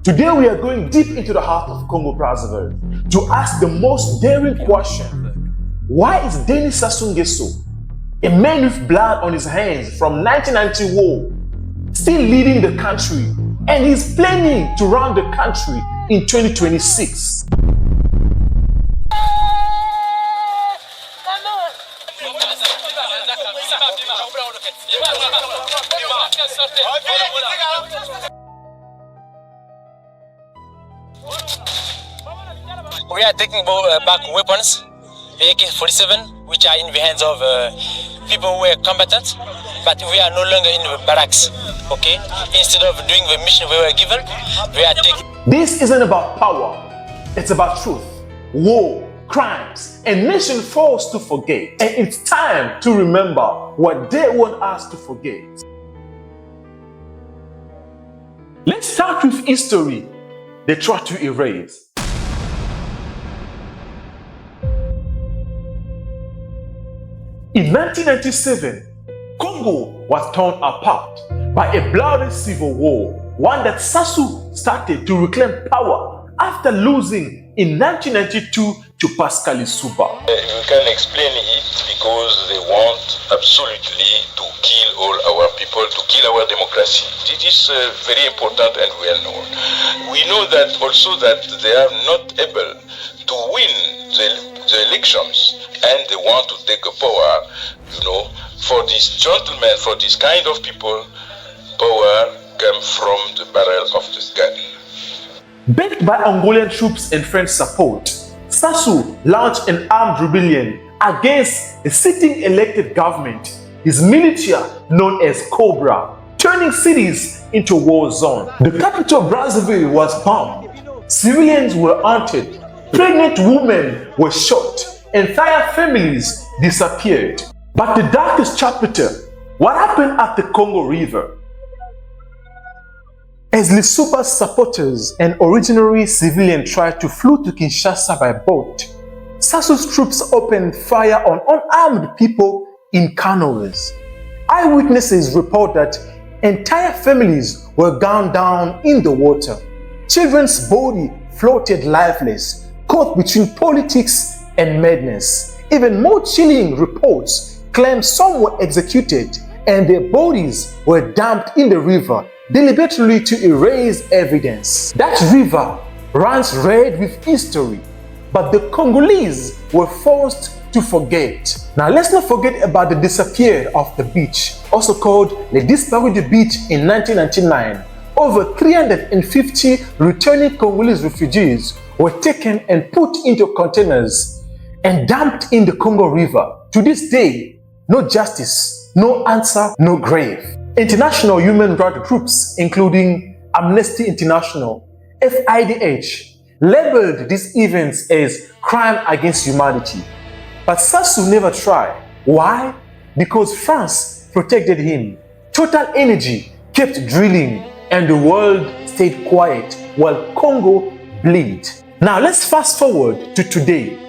Today we are going deep into the heart of Congo Brazzaville to ask the most daring question. Why is Denis Sassou Nguesso, a man with blood on his hands from 1990 war, still leading the country, and he's planning to run the country in 2026? We are taking back weapons, the AK-47, which are in the hands of people who are combatants, but we are no longer in the barracks, okay? Instead of doing the mission we were given, we are taking... This isn't about power, it's about truth, war, crimes, and nation forced to forget. And it's time to remember what they want us to forget. Let's start with history they try to erase. In 1997, Congo was torn apart by a bloody civil war, one that Sassou started to reclaim power after losing in 1992 to Pascal Lissouba. You can explain it because they want absolutely to kill all our people, to kill our democracy. This is very important and well known. We know that also that they are not able to win the elections, and they want to take a power, for these gentlemen, for this kind of people, power comes from the barrel of the gun. Backed by Angolan troops and French support, Sassou launched an armed rebellion against the sitting elected government, his militia known as Cobra, turning cities into a war zone. The capital Brazzaville was bombed, civilians were hunted, pregnant women were shot, entire families disappeared. But the darkest chapter, what happened at the Congo River? As Lissouba's supporters and ordinary civilians tried to flee to Kinshasa by boat, Sassou's troops opened fire on unarmed people in canoes. Eyewitnesses report that entire families were gunned down in the water. Children's bodies floated lifeless, caught between politics and madness. Even more chilling reports claim some were executed and their bodies were dumped in the river deliberately to erase evidence. That river runs red with history, but the Congolese were forced to forget. Now let's not forget about the disappeared of the beach, also called the Disparu du Beach in 1999. Over 350 returning Congolese refugees were taken and put into containers and dumped in the Congo River. To this day, no justice, no answer, no grave. International human rights groups, including Amnesty International, FIDH, labeled these events as crime against humanity. But Sassou never tried. Why? Because France protected him. Total Energy kept drilling and the world stayed quiet while Congo bled. Now let's fast forward to today.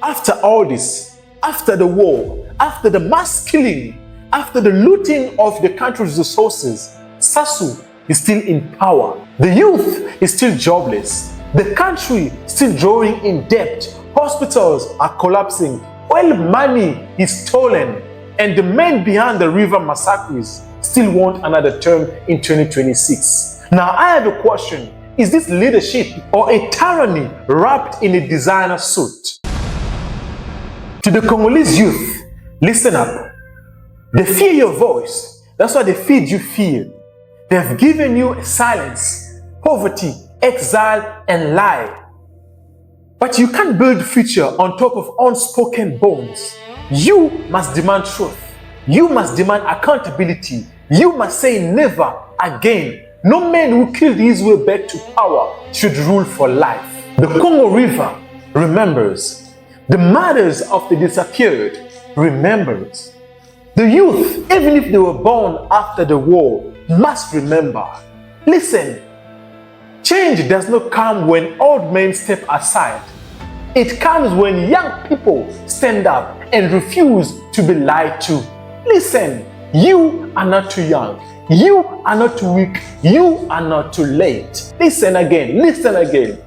After all this, after the war, after the mass killing, after the looting of the country's resources, Sassou is still in power. The youth is still jobless. The country still drawing in debt. Hospitals are collapsing. Oil money is stolen. And the men behind the river massacres still want another term in 2026. Now I have a question. Is this leadership or a tyranny wrapped in a designer suit? To the Congolese youth, listen up. They fear your voice. That's why they feed you fear. They have given you silence, poverty, exile, and lie. But you can't build future on top of unspoken bones. You must demand truth. You must demand accountability. You must say never again. No man who killed his way back to power should rule for life. The Congo River remembers. The mothers of the disappeared remembers. The youth, even if they were born after the war, must remember. Listen, change does not come when old men step aside. It comes when young people stand up and refuse to be lied to. Listen, you are not too young. You are not too weak. You are not too late. Listen again. Listen again.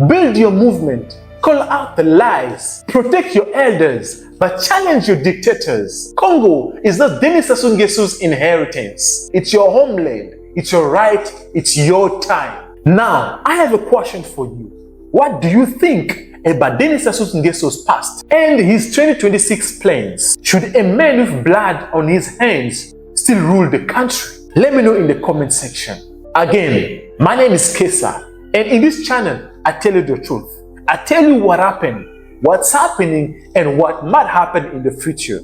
Build your movement. Call out the lies. Protect your elders, but challenge your dictators. Congo is not Denis Sassou Nguesso's inheritance. It's your homeland. It's your right. It's your time. Now, I have a question for you. What do you think about Denis Sassou Nguesso's past and his 2026 plans? Should a man with blood on his hands still rule the country? Let me know in the comment section. Again, my name is Kesa, and in this channel, I tell you the truth. I tell you what happened, what's happening, and what might happen in the future.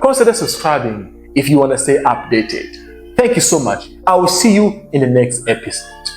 Consider subscribing if you want to stay updated. Thank you so much. I will see you in the next episode.